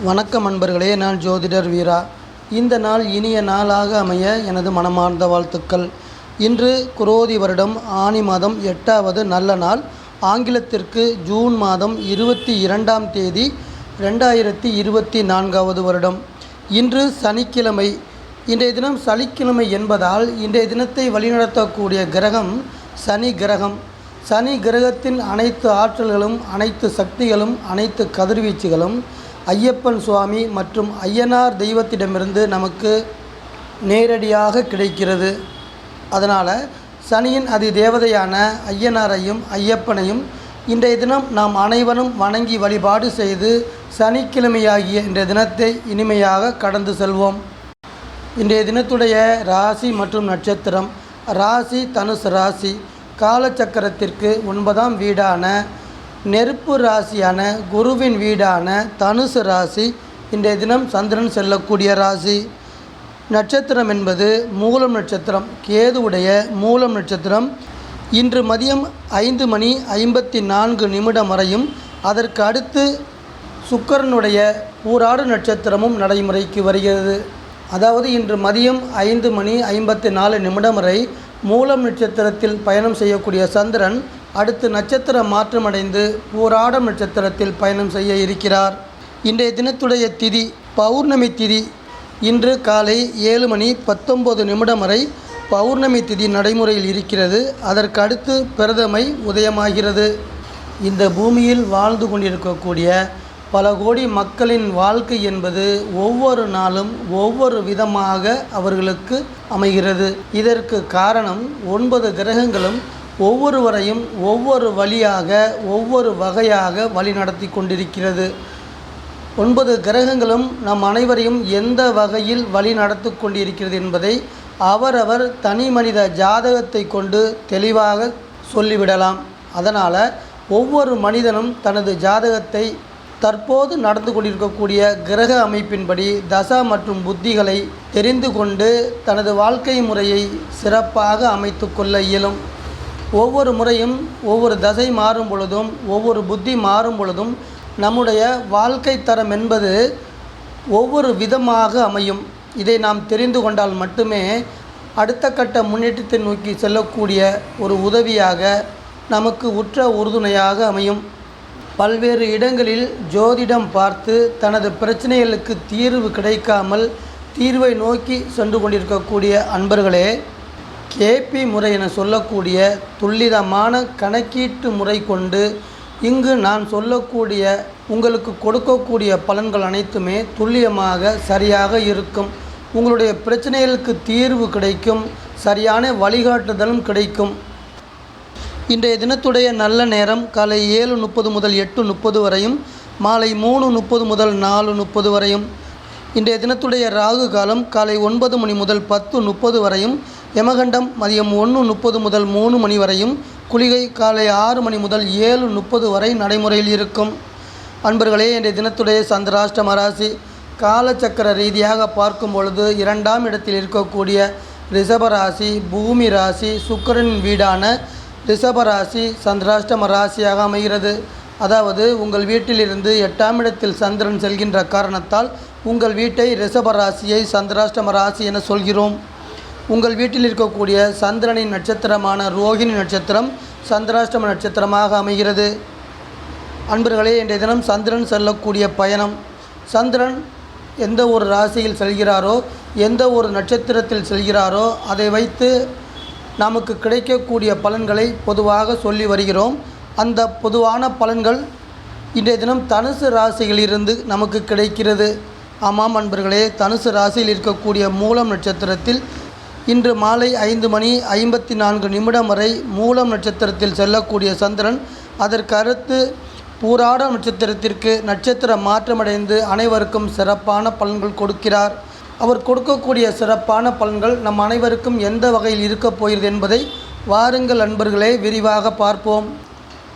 வணக்கம் அன்பர்களே, நான் ஜோதிடர் வீரா. இந்த நாள் இனிய நாளாக அமைய எனது மனமார்ந்த வாழ்த்துக்கள். இன்று குரோதி வருடம் ஆனி மாதம் 8வது நல்ல நாள். ஆங்கிலத்திற்கு ஜூன் மாதம் 22ஆம் தேதி 2024வது வருடம். இன்று சனிக்கிழமை. இன்றைய தினம் சனிக்கிழமை என்பதால் இன்றைய தினத்தை வழிநடத்தக்கூடிய கிரகம் சனி கிரகம். சனி கிரகத்தின் அனைத்து ஆற்றல்களும், அனைத்து சக்திகளும், அனைத்து கதிர்வீச்சுகளும் ஐயப்பன் சுவாமி மற்றும் ஐயனார் தெய்வத்திடமிருந்து நமக்கு நேரடியாக கிடைக்கிறது. அதனால் சனியின் அதி தேவதையான ஐயனாரையும் ஐயப்பனையும் இன்றைய தினம் நாம் அனைவரும் வணங்கி வழிபாடு செய்து சனிக்கிழமையாகிய இன்றைய தினத்தை இனிமையாக கடந்து செல்வோம். இன்றைய தினத்துடைய ராசி மற்றும் நட்சத்திரம். ராசி தனுசு ராசி. காலச்சக்கரத்திற்கு 9ஆம் வீடான நெருப்பு ராசியான குருவின் வீடான தனுசு ராசி இன்றைய தினம் சந்திரன் செல்லக்கூடிய ராசி. நட்சத்திரம் என்பது மூலம் நட்சத்திரம். கேதுவுடைய மூலம் நட்சத்திரம். இன்று மதியம் 5:54 வரையும் அதற்கு அடுத்து சுக்கிரனுடைய பூராட நட்சத்திரமும் நடைமுறைக்கு வருகிறது. அதாவது இன்று மதியம் 5:54 வரை மூலம் நட்சத்திரத்தில் பயணம் செய்யக்கூடிய சந்திரன் அடுத்து நட்சத்திர மாற்றமடைந்து பூராடம் நட்சத்திரத்தில் பயணம் செய்ய இருக்கிறார். இன்றைய தினத்துடைய திதி பௌர்ணமி திதி. இன்று காலை 7:19 வரை பௌர்ணமி திதி நடைமுறையில் இருக்கிறது. அதற்கு அடுத்து பிரதமை உதயமாகிறது. இந்த பூமியில் வாழ்ந்து கொண்டிருக்கக்கூடிய பல கோடி மக்களின் வாழ்க்கை என்பது ஒவ்வொரு நாளும் ஒவ்வொரு விதமாக அவர்களுக்கு அமைகிறது. இதற்கு காரணம் 9 கிரகங்களும் ஒவ்வொருவரையும் ஒவ்வொரு வழியாக ஒவ்வொரு வகையாக வழி நடத்தி கொண்டிருக்கிறது. 9 கிரகங்களும் நம் அனைவரையும் எந்த வகையில் வழி நடத்தி கொண்டிருக்கிறது என்பதை அவரவர் தனி மனித ஜாதகத்தை கொண்டு தெளிவாக சொல்லிவிடலாம். அதனால் ஒவ்வொரு மனிதனும் தனது ஜாதகத்தை தற்போது நடந்து கொண்டிருக்கக்கூடிய கிரக அமைப்பின்படி தசா மற்றும் புத்திகளை தெரிந்து கொண்டு தனது வாழ்க்கை முறையை சிறப்பாக அமைத்து கொள்ள இயலும். ஒவ்வொரு முறையும் ஒவ்வொரு தசை மாறும் பொழுதும் ஒவ்வொரு புத்தி மாறும் பொழுதும் நம்முடைய வாழ்க்கை தரம் என்பது ஒவ்வொரு விதமாக அமையும். இதை நாம் தெரிந்து கொண்டால் மட்டுமே அடுத்த கட்ட முன்னேற்றத்தை நோக்கி செல்லக்கூடிய ஒரு உதவியாக நமக்கு உற்ற உறுதுணையாக அமையும். பல்வேறு இடங்களில் ஜோதிடம் பார்த்து தனது பிரச்சனைகளுக்கு தீர்வு கிடைக்காமல் தீர்வை நோக்கி சென்று கொண்டிருக்கக்கூடிய அன்பர்களே, கேபி முறை என சொல்லக்கூடிய துல்லிதமான கணக்கீட்டு முறை கொண்டு இங்கு நான் சொல்லக்கூடிய உங்களுக்கு கொடுக்கக்கூடிய பலன்கள் அனைத்துமே துல்லியமாக சரியாக இருக்கும். உங்களுடைய பிரச்சனைகளுக்கு தீர்வு கிடைக்கும். சரியான வழிகாட்டுதலும் கிடைக்கும். இன்றைய தினத்துடைய நல்ல நேரம் காலை 7:30 முதல் 8:30 வரையும், மாலை 3:30 முதல் 4:30 வரையும். இன்றைய தினத்துடைய ராகு காலம் காலை 9 மணி முதல் 10:30 வரையும், யமகண்டம் மதியம் 1:30 முதல் 3 வரையும், குளிகை காலை 6 மணி முதல் 7:30 வரை நடைமுறையில் இருக்கும். அன்பர்களே, இன்றைய தினத்துடைய சந்திராஷ்டம ராசி. காலச்சக்கர ரீதியாக பார்க்கும் பொழுது 2ஆம் இடத்தில் இருக்கக்கூடிய ரிஷபராசி பூமி ராசி சுக்கிரனின் வீடான ரிஷபராசி சந்திராஷ்டம ராசியாக அமைகிறது. அதாவது உங்கள் வீட்டிலிருந்து 8ஆம் இடத்தில் சந்திரன் செல்கின்ற காரணத்தால் உங்கள் வீட்டை ரிஷபராசியை சந்திராஷ்டம ராசி என சொல்கிறோம். உங்கள் வீட்டில் இருக்கக்கூடிய சந்திரனின் நட்சத்திரமான ரோகிணி நட்சத்திரம் சந்திராஷ்டம நட்சத்திரமாக அமைகிறது. அன்பர்களே, இன்றைய தினம் சந்திரன் செல்லக்கூடிய பயணம். சந்திரன் எந்த ஒரு ராசியில் செல்கிறாரோ, எந்த ஒரு நட்சத்திரத்தில் செல்கிறாரோ அதை வைத்து நமக்கு கிடைக்கக்கூடிய பலன்களை பொதுவாக சொல்லி வருகிறோம். அந்த பொதுவான பலன்கள் இன்றைய தினம் தனுசு ராசியிலிருந்து நமக்கு கிடைக்கிறது. ஆமாம் அன்பர்களே, தனுசு ராசியில் இருக்கக்கூடிய மூலம் நட்சத்திரத்தில் இன்று மாலை 5:54 வரை மூலம் நட்சத்திரத்தில் செல்லக்கூடிய சந்திரன் அதற்கு அடுத்து பூராட நட்சத்திரத்திற்கு நட்சத்திர மாற்றமடைந்து அனைவருக்கும் சிறப்பான பலன்கள் கொடுக்கிறார். அவர் கொடுக்கக்கூடிய சிறப்பான பலன்கள் நம் அனைவருக்கும் எந்த வகையில் இருக்கப் போகிறது என்பதை வாருங்கள் அன்பர்களே விரிவாக பார்ப்போம்.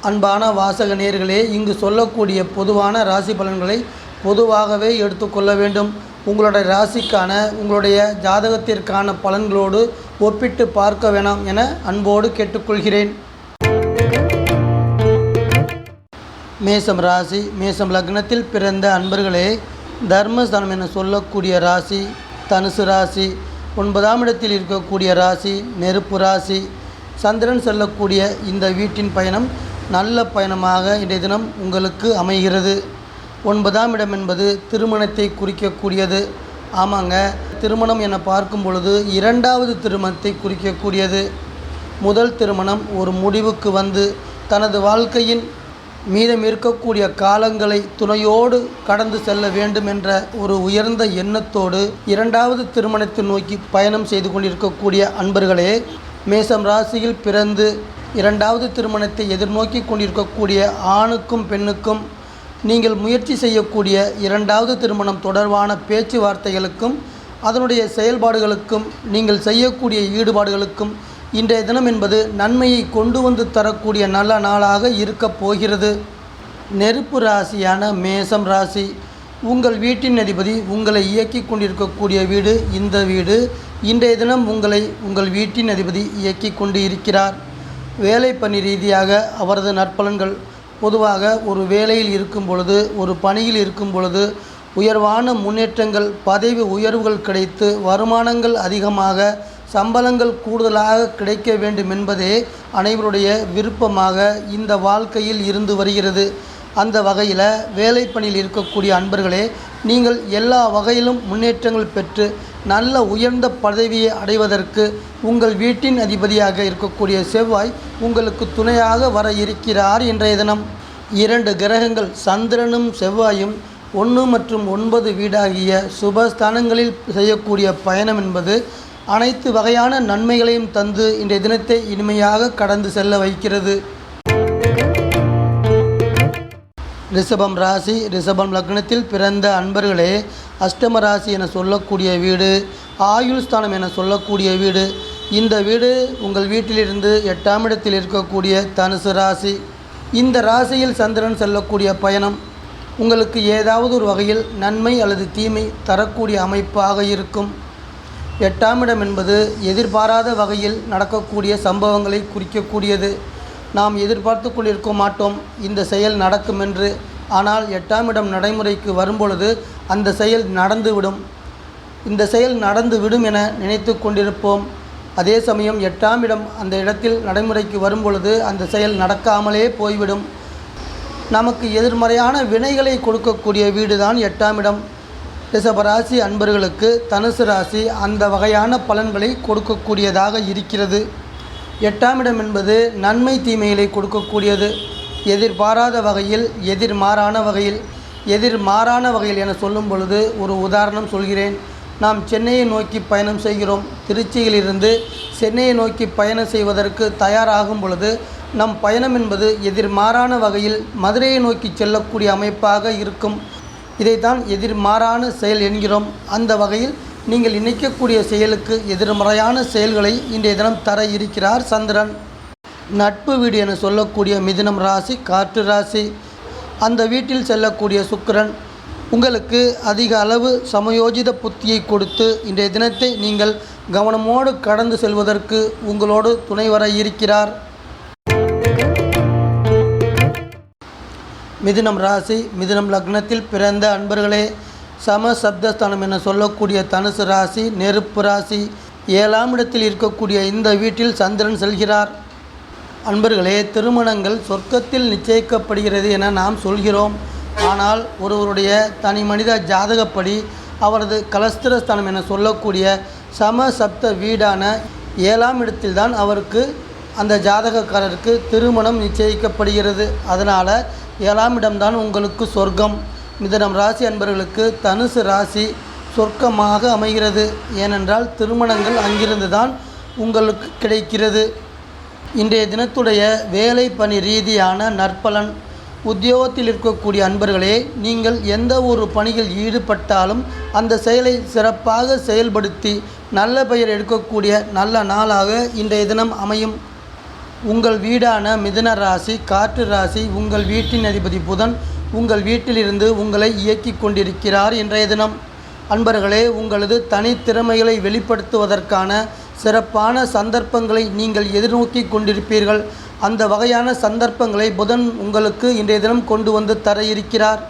அன்பான வாசக நேயர்களே, இங்கு சொல்லக்கூடிய பொதுவான ராசி பலன்களை பொதுவாகவே எடுத்துக்கொள்ள வேண்டும். உங்களுடைய ராசிக்கான உங்களுடைய ஜாதகத்திற்கான பலன்களோடு ஒப்பிட்டு பார்க்க வேணாம் என அன்போடு கேட்டுக்கொள்கிறேன். மேசம் ராசி மேசம் லக்னத்தில் பிறந்த அன்பர்களே, தர்மஸ்தானம் என சொல்லக்கூடிய ராசி தனுசு ராசி. 9ஆம் இடத்தில் இருக்கக்கூடிய ராசி நெருப்பு ராசி. சந்திரன் செல்லக்கூடிய இந்த வீட்டின் பயணம் நல்ல பயணமாக இன்றைய தினம் உங்களுக்கு அமைகிறது. 9ஆம் இடம் என்பது திருமணத்தை குறிக்கக்கூடியது. ஆமாங்க, திருமணம் என பார்க்கும் பொழுது 2வது திருமணத்தை குறிக்கக்கூடியது. முதல் திருமணம் ஒரு முடிவுக்கு வந்து தனது வாழ்க்கையின் மீதம் இருக்கக்கூடிய காலங்களை துணையோடு கடந்து செல்ல வேண்டும் என்ற ஒரு உயர்ந்த எண்ணத்தோடு 2வது திருமணத்தை நோக்கி பயணம் செய்து கொண்டிருக்கக்கூடிய அன்பர்களே, மேசம் ராசியில் பிறந்து 2வது திருமணத்தை எதிர்நோக்கி கொண்டிருக்கக்கூடிய ஆணுக்கும் பெண்ணுக்கும் நீங்கள் முயற்சி செய்யக்கூடிய 2வது திருமணம் தொடர்பான பேச்சுவார்த்தைகளுக்கும் அதனுடைய செயல்பாடுகளுக்கும் நீங்கள் செய்யக்கூடிய ஈடுபாடுகளுக்கும் இன்றைய தினம் என்பது நன்மையை கொண்டு வந்து தரக்கூடிய நல்ல நாளாக இருக்கப் போகிறது. நெருப்பு ராசியான மேசம் ராசி. உங்கள் வீட்டின் அதிபதி உங்களை இயக்கி கொண்டிருக்கக்கூடிய வீடு இந்த வீடு. இன்றைய தினம் உங்கள் வீட்டின் அதிபதி இயக்கி கொண்டு இருக்கிறார். வேலை பணி ரீதியாக அவரது நற்பலன்கள். பொதுவாக ஒரு வேலையில் இருக்கும் பொழுது, ஒரு பணியில் இருக்கும் பொழுது உயர்வான முன்னேற்றங்கள், பதவி உயர்வுகள் கிடைத்து வருமானங்கள் அதிகமாக, சம்பளங்கள் கூடுதலாக கிடைக்க வேண்டும் என்பதே அனைவருடைய விருப்பமாக இந்த வாழ்க்கையில் இருந்து வருகிறது. அந்த வகையில் வேலை பணியில் இருக்கக்கூடிய அன்பர்களே, நீங்கள் எல்லா வகையிலும் முன்னேற்றங்கள் பெற்று நல்ல உயர்ந்த பதவியை அடைவதற்கு உங்கள் வீட்டின் அதிபதியாக இருக்கக்கூடிய செவ்வாய் உங்களுக்கு துணையாக வர இருக்கிறார். இன்றைய தினம் 2 கிரகங்கள் சந்திரனும் செவ்வாயும் 1 மற்றும் 9 வீடாகிய சுபஸ்தானங்களில் செய்யக்கூடிய பயணம் என்பது அனைத்து வகையான நன்மைகளையும் தந்து இன்றைய தினத்தை இனிமையாக கடந்து செல்ல வைக்கிறது. ரிஷபம் ராசி. ரிஷபம் லக்னத்தில் பிறந்த அன்பர்களே, அஷ்டம ராசி என சொல்லக்கூடிய வீடு, ஆயுள் ஸ்தானம் என சொல்லக்கூடிய வீடு. இந்த வீடு உங்கள் வீட்டிலிருந்து 8ஆம் இடத்தில் இருக்கக்கூடிய தனுசு ராசி. இந்த ராசியில் சந்திரன் செல்லக்கூடிய பயணம் உங்களுக்கு ஏதாவது ஒரு வகையில் நன்மை அல்லது தீமை தரக்கூடிய அமைப்பாக இருக்கும். 8ஆம் இடம் என்பது எதிர்பாராத வகையில் நடக்கக்கூடிய சம்பவங்களை குறிக்கக்கூடியது. நாம் எதிர்பார்த்து கொண்டிருக்க மாட்டோம் இந்த செயல் நடக்கும் என்று. ஆனால் 8ஆம் இடம் நடைமுறைக்கு வரும்பொழுது அந்த செயல் நடந்துவிடும். இந்த செயல் நடந்துவிடும் என நினைத்து கொண்டிருப்போம். அதே சமயம் 8ஆம் இடம் அந்த இடத்தில் நடைமுறைக்கு வரும்பொழுது அந்த செயல் நடக்காமலே போய்விடும். நமக்கு எதிர்மறையான வினைகளை கொடுக்கக்கூடிய வீடு தான் 8ஆம் இடம். ரிஷபராசி அன்பர்களுக்கு தனுசு ராசி அந்த வகையான பலன்களை கொடுக்கக்கூடியதாக இருக்கிறது. 8ஆம் இடம் என்பது நன்மை தீமைகளை கொடுக்கக்கூடியது. எதிர்பாராத வகையில், எதிர்மாறான வகையில் என சொல்லும் பொழுது ஒரு உதாரணம் சொல்கிறேன். நாம் சென்னையை நோக்கி பயணம் செய்கிறோம். திருச்சியிலிருந்து சென்னையை நோக்கி பயணம் செய்வதற்கு தயாராகும் பொழுது நம் பயணம் என்பது எதிர்மாறான வகையில் மதுரையை நோக்கி செல்லக்கூடிய அமைப்பாக இருக்கும். இதைத்தான் எதிர்மாறான செயல் என்கிறோம். அந்த வகையில் நீங்கள் நினைக்கக்கூடிய செயலுக்கு எதிர்மறையான செயல்களை இன்றைய தினம் தர இருக்கிறார் சந்திரன். நட்பு வீடு என சொல்லக்கூடிய மிதுனம் ராசி, காற்று ராசி. அந்த வீட்டில் செல்லக்கூடிய சுக்கிரன் உங்களுக்கு அதிக அளவு சமயோஜித புத்தியை கொடுத்து இன்றைய தினத்தை நீங்கள் கவனமோடு கடந்து செல்வதற்கு உங்களோடு துணை வர இருக்கிறார். மிதுனம் ராசி, மிதுனம் லக்னத்தில் பிறந்த அன்பர்களே, சமசப்தஸ்தானம் என சொல்லக்கூடிய தனுசு ராசி, நெருப்பு ராசி. 7ஆம் இடத்தில் இருக்கக்கூடிய இந்த வீட்டில் சந்திரன் செல்கிறார். அன்பர்களே, திருமணங்கள் சொர்க்கத்தில் நிச்சயிக்கப்படுகிறது என நாம் சொல்கிறோம். ஆனால் ஒருவருடைய தனி மனித ஜாதகப்படி அவரது கலஸ்திரஸ்தானம் என சொல்லக்கூடிய சமசப்த வீடான 7ஆம் இடத்தில்தான் அவருக்கு, அந்த ஜாதகக்காரருக்கு திருமணம் நிச்சயிக்கப்படுகிறது. அதனால் 7ஆம் இடம்தான் உங்களுக்கு சொர்க்கம். மிதுனம் ராசி அன்பர்களுக்கு தனுசு ராசி சொர்க்கமாக அமைகிறது. ஏனென்றால் திருமணங்கள் அங்கிருந்து தான் உங்களுக்கு கிடைக்கிறது. இன்றைய தினத்துடைய வேலை பணி ரீதியான நற்பலன். உத்தியோகத்தில் இருக்கக்கூடிய அன்பர்களே, நீங்கள் எந்த ஒரு பணியில் ஈடுபட்டாலும் அந்த செயலை சிறப்பாக செயல்படுத்தி நல்ல பெயர் எடுக்கக்கூடிய நல்ல நாளாக இன்றைய தினம் அமையும். உங்கள் வீடான மிதுன ராசி, காற்று ராசி, உங்கள் வீட்டின் அதிபதி புதன் உங்கள் வீட்டிலிருந்து உங்களை இயக்கி கொண்டிருக்கிறார். இன்றைய தினம் அன்பர்களே, உங்களது தனித்திறமைகளை வெளிப்படுத்துவதற்கான சிறப்பான சந்தர்ப்பங்களை நீங்கள் எதிர்நோக்கி கொண்டிருப்பீர்கள். அந்த வகையான சந்தர்ப்பங்களை புதன் உங்களுக்கு இன்றைய தினம் கொண்டு வந்து தர இருக்கிறார்.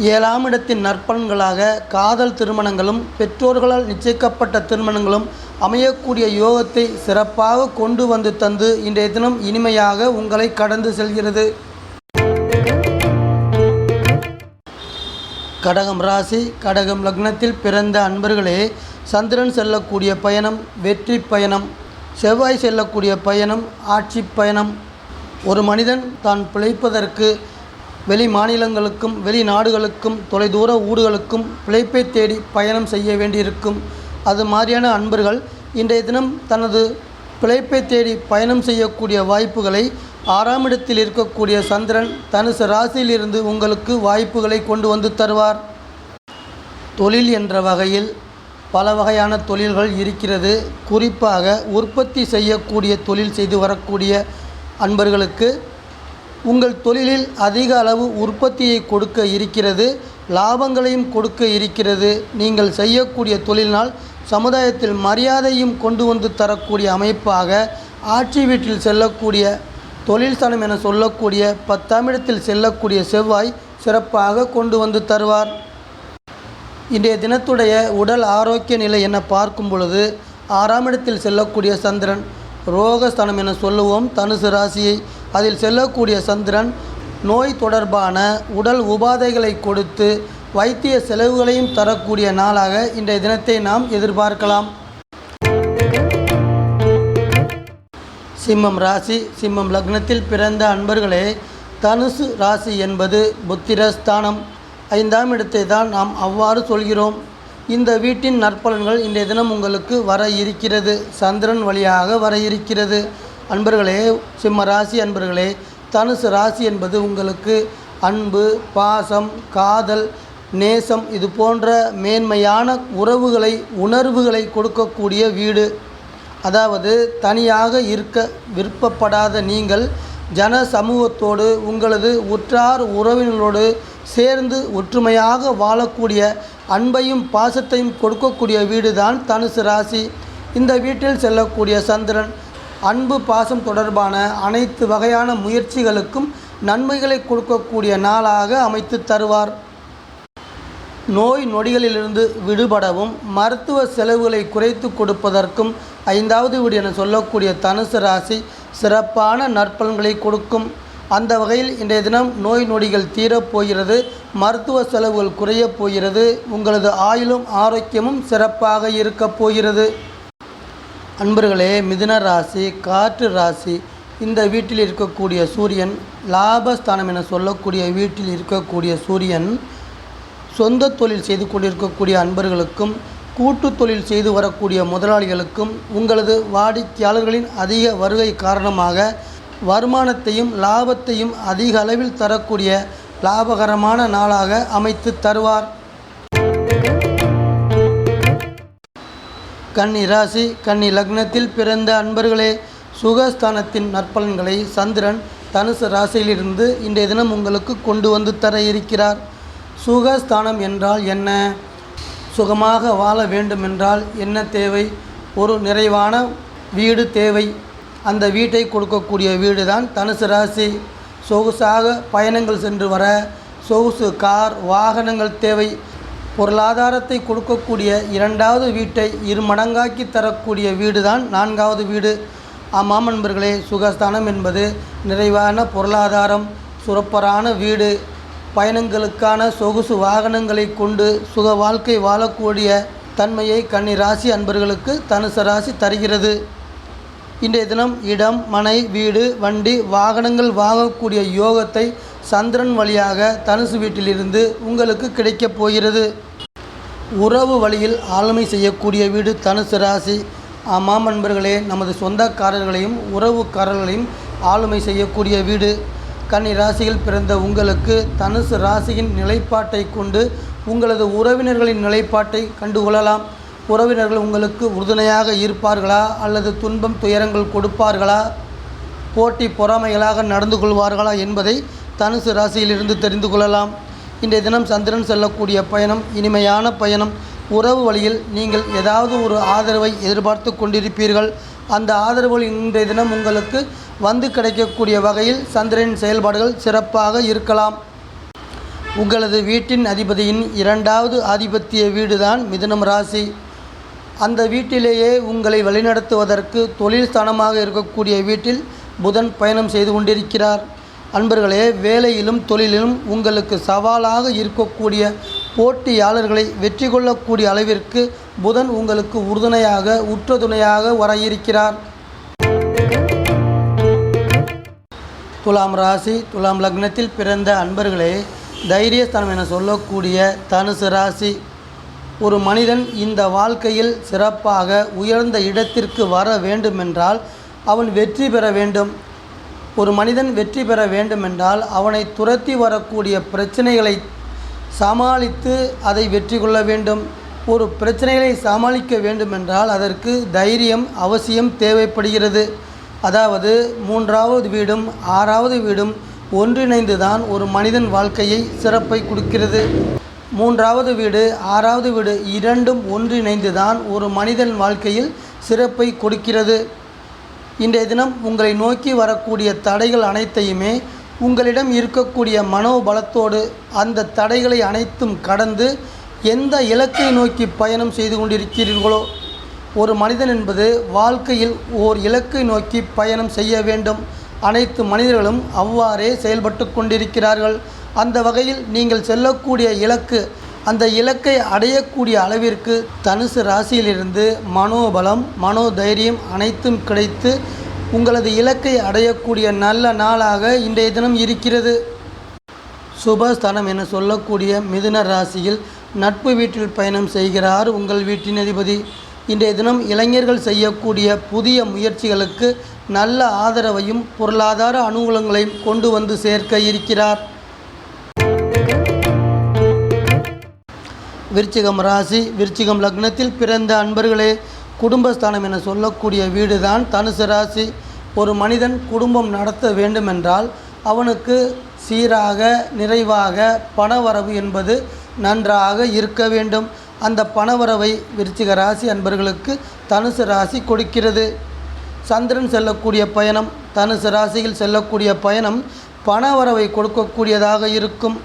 7ஆம் இடத்தின் நற்பலன்களாக காதல் திருமணங்களும் பெற்றோர்களால் நிச்சயிக்கப்பட்ட திருமணங்களும் அமையக்கூடிய யோகத்தை சிறப்பாக கொண்டு வந்து தந்து இன்றைய தினம் இனிமையாக உங்களை கடந்து செல்கிறது. கடகம் ராசி கடகம் லக்னத்தில் பிறந்த அன்பர்களே, சந்திரன் செல்லக்கூடிய பயணம் வெற்றி பயணம், செவ்வாய் செல்லக்கூடிய பயணம் ஆட்சி பயணம். ஒரு மனிதன் தான் பிழைப்பதற்கு வெளி மாநிலங்களுக்கும் வெளிநாடுகளுக்கும் தொலைதூர ஊர்களுக்கும் பிழைப்பை தேடி பயணம் செய்ய வேண்டியிருக்கும். அது மாதிரியான அன்பர்கள் இன்றைய தினம் தனது பிழைப்பை தேடி பயணம் செய்யக்கூடிய வாய்ப்புகளை 6ஆம் இடத்தில் இருக்கக்கூடிய சந்திரன் தனுசு ராசியிலிருந்து உங்களுக்கு வாய்ப்புகளை கொண்டு வந்து தருவார். தொழில் என்ற வகையில் பல வகையான தொழில்கள் இருக்கிறது. குறிப்பாக உற்பத்தி செய்யக்கூடிய தொழில் செய்து வரக்கூடிய அன்பர்களுக்கு உங்கள் தொழிலில் அதிக அளவு உற்பத்தியை கொடுக்க இருக்கிறது, லாபங்களையும் கொடுக்க இருக்கிறது. நீங்கள் செய்யக்கூடிய தொழிலினால் சமுதாயத்தில் மரியாதையும் கொண்டு வந்து தரக்கூடிய அமைப்பாக ஆட்சி வீட்டில் செல்லக்கூடிய தொழில் ஸ்தானம் என சொல்லக்கூடிய 10ஆம் இடத்தில் செல்லக்கூடிய செவ்வாய் சிறப்பாக கொண்டு வந்து தருவார். இன்றைய தினத்துடைய உடல் ஆரோக்கிய நிலை என பார்க்கும் பொழுது 6ஆம் இடத்தில் செல்லக்கூடிய சந்திரன் ரோகஸ்தானம் என சொல்லுவோம் தனுசு ராசியை. அதில் செல்லக்கூடிய சந்திரன் நோய் தொடர்பான உடல் உபாதைகளை கொடுத்து வைத்திய செலவுகளையும் தரக்கூடிய நாளாக இன்றைய தினத்தை நாம் எதிர்பார்க்கலாம். சிம்மம் ராசி சிம்மம் லக்னத்தில் பிறந்த அன்பர்களே, தனுசு ராசி என்பது புத்திரஸ்தானம். 5ஆம் இடத்தை தான் நாம் அவ்வாறு சொல்கிறோம். இந்த வீட்டின் நற்பலன்கள் இன்றைய தினம் உங்களுக்கு வர இருக்கிறது, சந்திரன் வழியாக வர இருக்கிறது. அன்பர்களே, சிம்ம ராசி அன்பர்களே, தனுசு ராசி என்பது உங்களுக்கு அன்பு, பாசம், காதல், நேசம் இது போன்ற மேன்மையான உறவுகளை உணர்வுகளை கொடுக்கக்கூடிய வீடு. அதாவது தனியாக இருக்க விருப்பப்படாத நீங்கள் ஜன சமூகத்தோடு உங்களது உற்றார் உறவினர்களோடு சேர்ந்து ஒற்றுமையாக வாழக்கூடிய அன்பையும் பாசத்தையும் கொடுக்கக்கூடிய வீடு தான் தனுசு ராசி. இந்த வீட்டில் செல்லக்கூடிய சந்திரன் அன்பு பாசம் தொடர்பான அனைத்து வகையான முயற்சிகளுக்கும் நன்மைகளை கொடுக்கக்கூடிய நாளாக அமைத்து தருவார். நோய் நொடிகளிலிருந்து விடுபடவும் மருத்துவ செலவுகளை குறைத்து கொடுப்பதற்கும் 5வது வீடு என சொல்லக்கூடிய தனுசு ராசி சிறப்பான நற்பலன்களை கொடுக்கும். அந்த வகையில் இன்றைய தினம் நோய் நொடிகள் தீரப்போகிறது, மருத்துவ செலவுகள் குறையப் போகிறது, உங்களது ஆயுளும் ஆரோக்கியமும் சிறப்பாக இருக்கப் போகிறது. அன்பர்களே, மிதுன ராசி காற்று ராசி இந்த வீட்டில் இருக்கக்கூடிய சூரியன் லாபஸ்தானம் என சொல்லக்கூடிய வீட்டில் இருக்கக்கூடிய சூரியன் சொந்த தொழில் செய்து கொண்டிருக்கக்கூடிய அன்பர்களுக்கும் கூட்டு தொழில் செய்து வரக்கூடிய முதலாளிகளுக்கும் உங்களது வாடிக்கையாளர்களின் அதிக வருகை காரணமாக வருமானத்தையும் லாபத்தையும் அதிக அளவில் தரக்கூடிய லாபகரமான நாளாக அமைத்து தருவார். கன்னி ராசி கன்னி லக்னத்தில் பிறந்த அன்பர்களே, சுகஸ்தானத்தின் நற்பலன்களை சந்திரன் தனுசு ராசியிலிருந்து இன்றைய தினம் உங்களுக்கு கொண்டு வந்து தர இருக்கிறார். சுகஸ்தானம் என்றால் என்ன? சுகமாக வாழ வேண்டுமென்றால் என்ன தேவை? ஒரு நிறைவான வீடு தேவை. அந்த வீட்டை கொடுக்கக்கூடிய வீடு தான் தனுசு ராசி. சொகுசாக பயணங்கள் சென்று வர சொகுசு கார் வாகனங்கள் தேவை. பொருளாதாரத்தை கொடுக்கக்கூடிய 2வது வீட்டை 2 மடங்காக்கி தரக்கூடிய வீடு தான் 4வது வீடு. ஆமாம் நண்பர்களே, சுகஸ்தானம் என்பது நிறைவான பொருளாதாரம், சுரப்பரான வீடு, பயணங்களுக்கான சொகுசு வாகனங்களை கொண்டு சுக வாழ்க்கை வாழக்கூடிய தன்மையை கன்னி ராசி அன்பர்களுக்கு தனுசு ராசி தருகிறது. இன்றைய தினம் இடம், மனை, வீடு, வண்டி, வாகனங்கள் வாங்கக்கூடிய யோகத்தை சந்திரன் வழியாக தனுசு வீட்டிலிருந்து உங்களுக்கு கிடைக்கப் போகிறது. உறவு வழியில் ஆளுமை செய்யக்கூடிய வீடு தனுசு ராசி. ஆமாம் நண்பர்களே, நமது சொந்தக்காரர்களையும் உறவுக்காரர்களையும் ஆளுமை செய்யக்கூடிய வீடு. கன்னி ராசியில் பிறந்த உங்களுக்கு தனுசு ராசியின் நிலைப்பாட்டை கொண்டு உங்களது உறவினர்களின் நிலைப்பாட்டை கண்டுகொள்ளலாம். உறவினர்கள் உங்களுக்கு உறுதுணையாக இருப்பார்களா அல்லது துன்பம் துயரங்கள் கொடுப்பார்களா, போட்டி பொறாமைகளாக நடந்து கொள்வார்களா என்பதை தனுசு ராசியிலிருந்து தெரிந்து கொள்ளலாம். இன்றைய தினம் சந்திரன் செல்லக்கூடிய பயணம் இனிமையான பயணம். உறவு வழியில் நீங்கள் ஏதாவது ஒரு ஆதரவை எதிர்பார்த்து கொண்டிருப்பீர்கள். அந்த ஆதரவுகள் இன்றைய தினம் உங்களுக்கு வந்து கிடைக்கக்கூடிய வகையில் சந்திரனின் செயல்பாடுகள் சிறப்பாக இருக்கலாம். உங்களது வீட்டின் அதிபதியின் இரண்டாவது ஆதிபத்திய வீடுதான் மிதுனம் ராசி. அந்த வீட்டிலேயே உங்களை வழிநடத்துவதற்கு தொழில் ஸ்தானமாக இருக்கக்கூடிய வீட்டில் புதன் பயணம் செய்து கொண்டிருக்கிறார். அன்பர்களே, வேலையிலும் தொழிலிலும் உங்களுக்கு சவாலாக இருக்கக்கூடிய போட்டியாளர்களை வெற்றி கொள்ளக்கூடிய அளவிற்கு புதன் உங்களுக்கு உறுதுணையாக உற்ற துணையாக வர இருக்கிறார். துலாம் ராசி, துலாம் லக்னத்தில் பிறந்த அன்பர்களே, தைரியஸ்தானம் என சொல்லக்கூடிய தனுசு ராசி. ஒரு மனிதன் இந்த வாழ்க்கையில் சிறப்பாக உயர்ந்த இடத்திற்கு வர வேண்டுமென்றால் அவன் வெற்றி பெற வேண்டும். ஒரு மனிதன் வெற்றி பெற வேண்டுமென்றால் அவனை துரத்தி வரக்கூடிய பிரச்சனைகளை சமாளித்து அதை வெற்றி கொள்ள வேண்டும். ஒரு பிரச்சனைகளை சமாளிக்க வேண்டுமென்றால் அதற்கு தைரியம் அவசியம் தேவைப்படுகிறது. அதாவது 3வது வீடும் 6வது வீடும் ஒன்றிணைந்து தான் ஒரு மனிதன் வாழ்க்கையை சிறப்பை கொடுக்கிறது. 3வது வீடு 6வது வீடு இரண்டும் ஒன்றிணைந்து தான் ஒரு மனிதன் வாழ்க்கையில் சிறப்பை கொடுக்கிறது. இன்றைய தினம் உங்களை நோக்கி வரக்கூடிய தடைகள் அனைத்தையுமே உங்களிடம் இருக்கக்கூடிய மனோபலத்தோடு அந்த தடைகளை அனைத்தும் கடந்து எந்த இலக்கை நோக்கி பயணம் செய்து கொண்டிருக்கிறீர்களோ, ஒரு மனிதன் என்பது வாழ்க்கையில் ஓர் இலக்கை நோக்கி பயணம் செய்ய வேண்டும். அனைத்து மனிதர்களும் அவ்வாறே செயல்பட்டு கொண்டிருக்கிறார்கள். அந்த வகையில் நீங்கள் செல்லக்கூடிய இலக்கு, அந்த இலக்கை அடையக்கூடிய அளவிற்கு தனுசு ராசியிலிருந்து மனோபலம் மனோதைரியம் அனைத்தும் கிடைத்து உங்களது இலக்கை அடையக்கூடிய நல்ல நாளாக இன்றைய தினம் இருக்கிறது. சுபஸ்தானம் என சொல்லக்கூடிய மிதுன ராசியில் நட்பு வீட்டில் பயணம் செய்கிறார் உங்கள் வீட்டின் அதிபதி. இன்றைய தினம் இளைஞர்கள் செய்யக்கூடிய புதிய முயற்சிகளுக்கு நல்ல ஆதரவையும் பொருளாதார அனுகூலங்களையும் கொண்டு வந்து சேர்க்க இருக்கிறார். விருச்சிகம் ராசி, விருச்சிகம் லக்னத்தில் பிறந்த அன்பர்களே, குடும்பஸ்தானம் என சொல்லக்கூடிய வீடு தான் தனுசு ராசி. ஒரு மனிதன் குடும்பம் நடத்த வேண்டுமென்றால் அவனுக்கு சீராக நிறைவாக பணவரவு என்பது நன்றாக இருக்க வேண்டும். அந்த பணவரவை விருச்சிக ராசி அன்பர்களுக்கு தனுசு ராசி கொடுக்கிறது. சந்திரன் செல்லக்கூடிய பயணம், தனுசு ராசியில் செல்லக்கூடிய பயணம் பணவரவை கொடுக்கக்கூடியதாக இருக்கும்.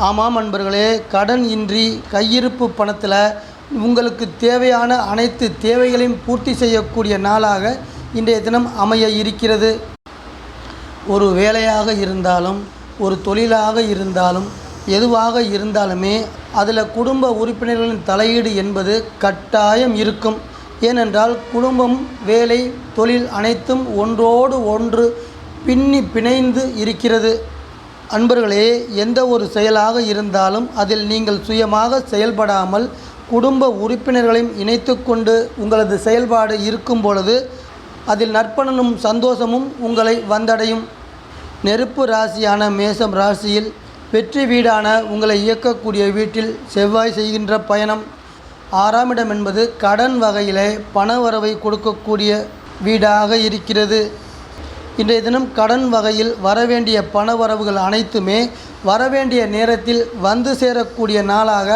ஆமாம் அன்பர்களே, கடன் இன்றி கையிருப்பு பணத்தில் உங்களுக்கு தேவையான அனைத்து தேவைகளையும் பூர்த்தி செய்யக்கூடிய நாளாக இன்றைய தினம் அமைய இருக்கிறது. ஒரு வேலையாக இருந்தாலும் ஒரு தொழிலாக இருந்தாலும் எதுவாக இருந்தாலுமே அதில் குடும்ப உறுப்பினர்களின் தலையீடு என்பது கட்டாயம் இருக்கும். ஏனென்றால் குடும்பம், வேலை, தொழில் அனைத்தும் ஒன்றோடு ஒன்று பிணைந்து இருக்கிறது. அன்பர்களே, எந்த ஒரு செயலாக இருந்தாலும் அதில் நீங்கள் சுயமாக செயல்படாமல் குடும்ப உறுப்பினர்களையும் இணைத்து கொண்டு உங்களது செயல்பாடு இருக்கும் பொழுது அதில் நற்பலனும் சந்தோஷமும் உங்களை வந்தடையும். நெருப்பு ராசியான மேசம் ராசியில் வெற்றி வீடான உங்களை இயக்கக்கூடிய வீட்டில் செவ்வாய் செய்கின்ற பயணம். 6ஆம் இடம் என்பது கடன் வகையிலே பணவரவை கொடுக்கக்கூடிய வீடாக இருக்கிறது. இன்றைய தினம் கடன் வகையில் வரவேண்டிய பணவரவுகள் அனைத்துமே வரவேண்டிய நேரத்தில் வந்து சேரக்கூடிய நாளாக,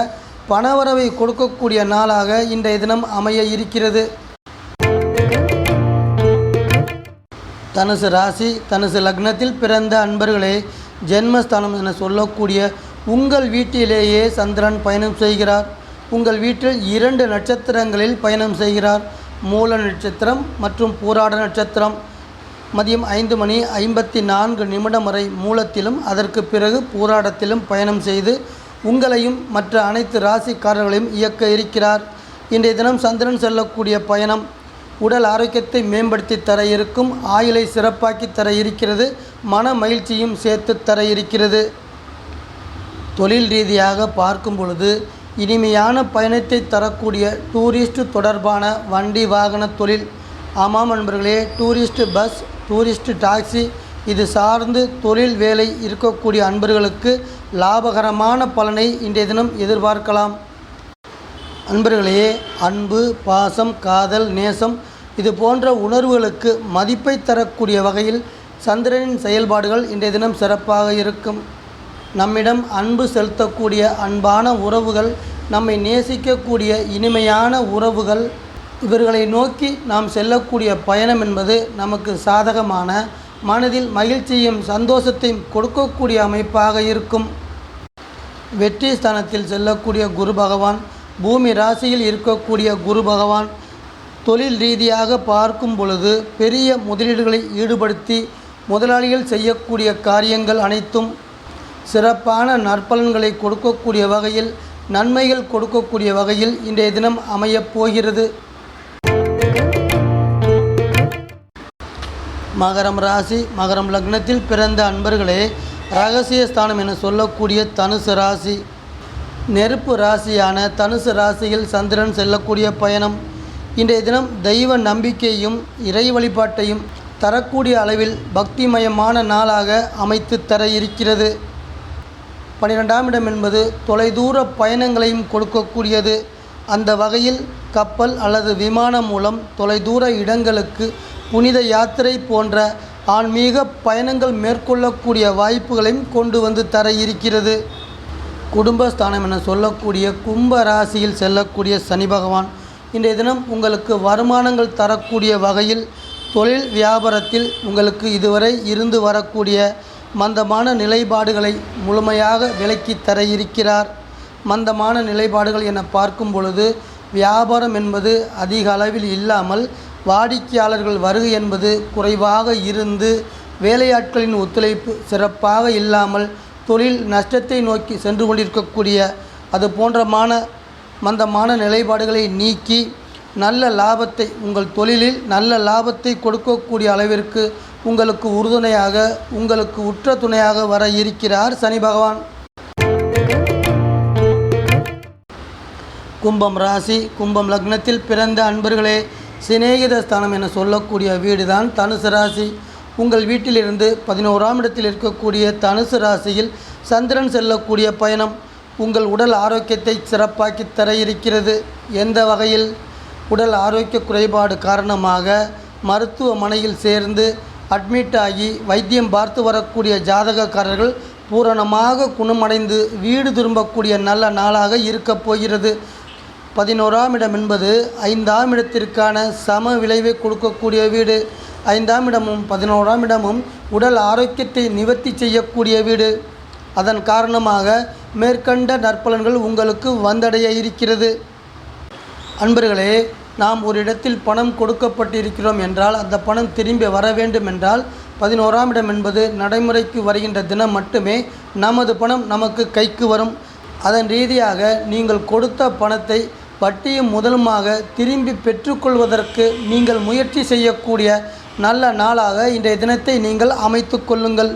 பணவரவை கொடுக்கக்கூடிய நாளாக இன்றைய தினம் அமைய இருக்கிறது. தனுசு ராசி, தனுசு லக்னத்தில் பிறந்த அன்பர்களே, ஜென்மஸ்தானம் என சொல்லக்கூடிய உங்கள் வீட்டிலேயே சந்திரன் பயணம் செய்கிறார். உங்கள் வீட்டில் 2 நட்சத்திரங்களில் பயணம் செய்கிறார். மூல நட்சத்திரம் மற்றும் பூராட நட்சத்திரம். மதியம் 5:54 வரை மூலத்திலும் அதற்கு பிறகு பூராடத்திலும் பயணம் செய்து உங்களையும் மற்ற அனைத்து ராசிக்காரர்களையும் இயக்க இருக்கிறார். இன்றைய தினம் சந்திரன் செல்லக்கூடிய பயணம் உடல் ஆரோக்கியத்தை மேம்படுத்தி தர இருக்கும், ஆயுளை சிறப்பாக்கி தர இருக்கிறது, மன மகிழ்ச்சியும் சேர்த்து தர இருக்கிறது. தொழில் ரீதியாக பார்க்கும் பொழுது இனிமையான பயணத்தை தரக்கூடிய டூரிஸ்ட் தொடர்பான வண்டி வாகன தொழில். ஆமாம் நண்பர்களே, டூரிஸ்ட் பஸ், டூரிஸ்ட் டாக்ஸி இது சார்ந்து தொழில் வேலை இருக்கக்கூடிய அன்பர்களுக்கு லாபகரமான பலனை இன்றைய தினம் எதிர்பார்க்கலாம். அன்பர்களே, அன்பு, பாசம், காதல், நேசம் இது போன்ற உணர்வுகளுக்கு மதிப்பை தரக்கூடிய வகையில் சந்திரனின் செயல்பாடுகள் இன்றைய தினம் சிறப்பாக இருக்கும். நம்மிடம் அன்பு செலுத்தக்கூடிய அன்பான உறவுகள், நம்மை நேசிக்கக்கூடிய இனிமையான உறவுகள், இவர்களை நோக்கி நாம் செல்லக்கூடிய பயணம் என்பது நமக்கு சாதகமான மனதில் மகிழ்ச்சியும் சந்தோஷத்தையும் கொடுக்கக்கூடிய அமைப்பாக இருக்கும். வெற்றி ஸ்தானத்தில் செல்லக்கூடிய குரு பகவான், பூமி ராசியில் இருக்கக்கூடிய குரு பகவான் தொழில் ரீதியாக பார்க்கும் பொழுது பெரிய முதலீடுகளை ஈடுபடுத்தி முதலாளிகள் செய்யக்கூடிய காரியங்கள் அனைத்தும் சிறப்பான நற்பலன்களை கொடுக்கக்கூடிய வகையில், நன்மைகள் கொடுக்கக்கூடிய வகையில் இன்றைய தினம் அமையப் போகிறது. மகரம் ராசி, மகரம் லக்னத்தில் பிறந்த அன்பர்களே, ரகசிய ஸ்தானம் என சொல்லக்கூடிய தனுசு ராசி, நெருப்பு ராசியான தனுசு ராசியில் சந்திரன் செல்லக்கூடிய பயணம் இன்றைய தினம் தெய்வ நம்பிக்கையும் இறை வழிபாட்டையும் தரக்கூடிய அளவில் பக்திமயமான நாளாக அமைத்து தர இருக்கிறது. 12ஆம் இடம் என்பது தொலைதூர பயணங்களையும் கொடுக்கக்கூடியது. அந்த வகையில் கப்பல் அல்லது விமானம் மூலம் தொலைதூர இடங்களுக்கு புனித யாத்திரை போன்ற ஆன்மீக பயணங்கள் மேற்கொள்ளக்கூடிய வாய்ப்புகளையும் கொண்டு வந்து தர இருக்கிறது. குடும்பஸ்தானம் என சொல்லக்கூடிய கும்ப ராசியில் செல்லக்கூடிய சனி பகவான் இன்றைய தினம் உங்களுக்கு வருமானங்கள் தரக்கூடிய வகையில் தொழில் வியாபாரத்தில் உங்களுக்கு இதுவரை இருந்து வரக்கூடிய மந்தமான நிலைப்பாடுகளை முழுமையாக விலக்கி தர இருக்கிறார். மந்தமான நிலைப்பாடுகள் என பார்க்கும் பொழுது வியாபாரம் என்பது அதிக அளவில் இல்லாமல் வாடிக்கையாளர்கள் வருகை என்பது குறைவாக இருந்து வேலையாட்களின் ஒத்துழைப்பு சிறப்பாக இல்லாமல் தொழில் நஷ்டத்தை நோக்கி சென்று கொண்டிருக்கக்கூடிய அது போன்றமான மந்தமான நிலைப்பாடுகளை நீக்கி நல்ல லாபத்தை, உங்கள் தொழிலில் நல்ல லாபத்தை கொடுக்கக்கூடிய அளவிற்கு உங்களுக்கு உறுதுணையாக, உங்களுக்கு உற்ற துணையாக வர இருக்கிறார் சனி பகவான். கும்பம் ராசி, கும்பம் லக்னத்தில் பிறந்த அன்பர்களே, சிநேகித ஸ்தானம் என சொல்லக்கூடிய வீடு தான் தனுசு ராசி. உங்கள் வீட்டிலிருந்து 11ஆம் இடத்தில் இருக்கக்கூடிய தனுசு ராசியில் சந்திரன் செல்லக்கூடிய பயணம் உங்கள் உடல் ஆரோக்கியத்தை சிறப்பாக்கி தர இருக்கிறது. எந்த வகையில்? உடல் ஆரோக்கிய குறைபாடு காரணமாக மருத்துவமனையில் சேர்ந்து அட்மிட் ஆகி வைத்தியம் பார்த்து வரக்கூடிய ஜாதகக்காரர்கள் பூரணமாக குணமடைந்து வீடு திரும்பக்கூடிய நல்ல நாளாக இருக்கப் போகிறது. 11ஆம் இடம் என்பது 5ஆம் இடத்திற்கான சம விளைவை கொடுக்கக்கூடிய வீடு. 5ஆம் இடமும் 11ஆம் இடமும் உடல் ஆரோக்கியத்தை நிவர்த்தி செய்யக்கூடிய வீடு. அதன் காரணமாக மேற்கண்ட நற்பலன்கள் உங்களுக்கு வந்தடைய இருக்கிறது. அன்பர்களே, நாம் ஒரு இடத்தில் பணம் கொடுக்கப்பட்டிருக்கிறோம் என்றால் அந்த பணம் திரும்பி வர வேண்டும் என்றால் 11ஆம் இடம் என்பது நடைமுறைக்கு வருகின்ற தினம் மட்டுமே நமது பணம் நமக்கு கைக்கு வரும். அதன் ரீதியாக நீங்கள் கொடுத்த பணத்தை வட்டியும் முதலுமாக திரும்பி பெற்றுக்கொள்வதற்கு நீங்கள் முயற்சி செய்யக்கூடிய நல்ல நாளாக இன்றைய தினத்தை நீங்கள் அமைத்து கொள்ளுங்கள்.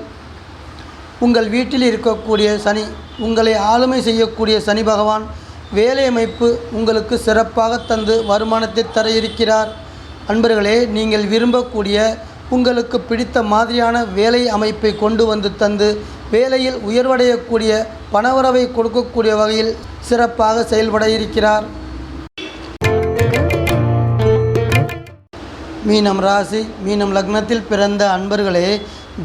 உங்கள் வீட்டில் இருக்கக்கூடிய சனி, உங்களை ஆளுமை செய்யக்கூடிய சனி பகவான் வேலை அமைப்பு உங்களுக்கு சிறப்பாக தந்து வருமானத்தை தர இருக்கிறார். அன்பர்களே, நீங்கள் விரும்பக்கூடிய உங்களுக்கு பிடித்த மாதிரியான வேலை அமைப்பை கொண்டு வந்து தந்து வேலையில் உயர்வடையக்கூடிய பணவரவை கொடுக்கக்கூடிய வகையில் சிறப்பாக செயல்பட இருக்கிறார். மீனம் ராசி, மீனம் லக்னத்தில் பிறந்த அன்பர்களே,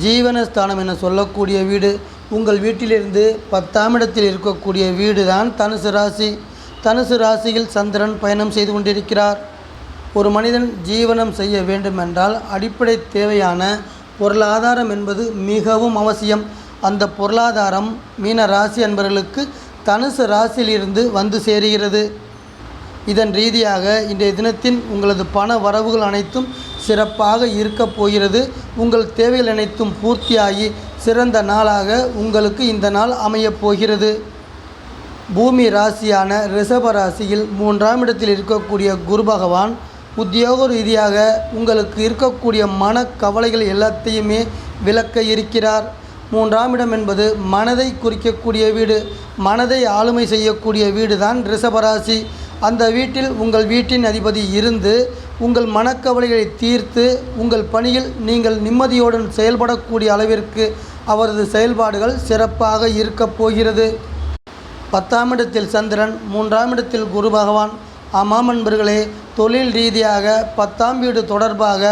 ஜீவனஸ்தானம் என சொல்லக்கூடிய வீடு உங்கள் வீட்டிலிருந்து 10ஆம் இடத்தில் இருக்கக்கூடிய வீடு தான் தனுசு ராசி. தனுசு ராசியில் சந்திரன் பயணம் செய்து கொண்டிருக்கிறார். ஒரு மனிதன் ஜீவனம் செய்ய வேண்டுமென்றால் அடிப்படை தேவையான பொருளாதாரம் என்பது மிகவும் அவசியம். அந்த பொருளாதாரம் மீன ராசி அன்பர்களுக்கு தனுசு ராசியிலிருந்து வந்து சேருகிறது. இதன் ரீதியாக இன்றைய தினத்தின் உங்களது பண வரவுகள் அனைத்தும் சிறப்பாக இருக்கப் போகிறது. உங்கள் தேவைகள் அனைத்தும் பூர்த்தியாகி சிறந்த நாளாக உங்களுக்கு இந்த நாள் அமையப் போகிறது. பூமி ராசியான ரிஷப ராசியில் 3ஆம் இடத்தில் இருக்கக்கூடிய குரு பகவான் உத்தியோக ரீதியாக உங்களுக்கு இருக்கக்கூடிய மனக்கவலைகள் எல்லாத்தையுமே விலக்க இருக்கிறார். 3ஆம் இடம் என்பது மனதை குறிக்கக்கூடிய வீடு, மனதை ஆளுமை செய்யக்கூடிய வீடு தான் ரிஷபராசி. அந்த வீட்டில் உங்கள் வீட்டின் அதிபதி இருந்து உங்கள் மனக்கவலைகளை தீர்த்து உங்கள் பணியில் நீங்கள் நிம்மதியுடன் செயல்படக்கூடிய அளவிற்கு அவரது செயல்பாடுகள் சிறப்பாக இருக்கப் போகிறது. 10ஆம் இடத்தில் சந்திரன், 3ஆம் இடத்தில் குரு பகவான். ஆமாம் அன்பர்களே, தொழில் ரீதியாக 10ஆம் வீடு தொடர்பாக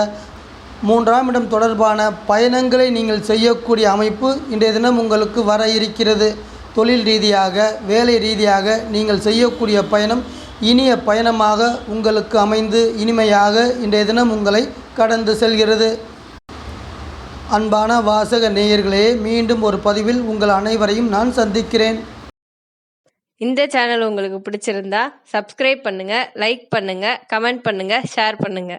3ஆம் இடம் தொடர்பான பயணங்களை நீங்கள் செய்யக்கூடிய அமைப்பு இன்றைய தினம் உங்களுக்கு வர இருக்கிறது. தொழில் ரீதியாக, வேலை ரீதியாக நீங்கள் செய்யக்கூடிய பயணம் இனிய பயணமாக உங்களுக்கு அமைந்து இனிமையாக இன்றைய தினம் உங்களை கடந்து செல்கிறது. அன்பான வாசக நேயர்களே, மீண்டும் ஒரு பதிவில் உங்கள் அனைவரையும் நான் சந்திக்கிறேன். இந்த சேனல் உங்களுக்கு பிடிச்சிருந்தா சப்ஸ்கிரைப் பண்ணுங்க, லைக் பண்ணுங்க, கமெண்ட் பண்ணுங்க, ஷேர் பண்ணுங்க.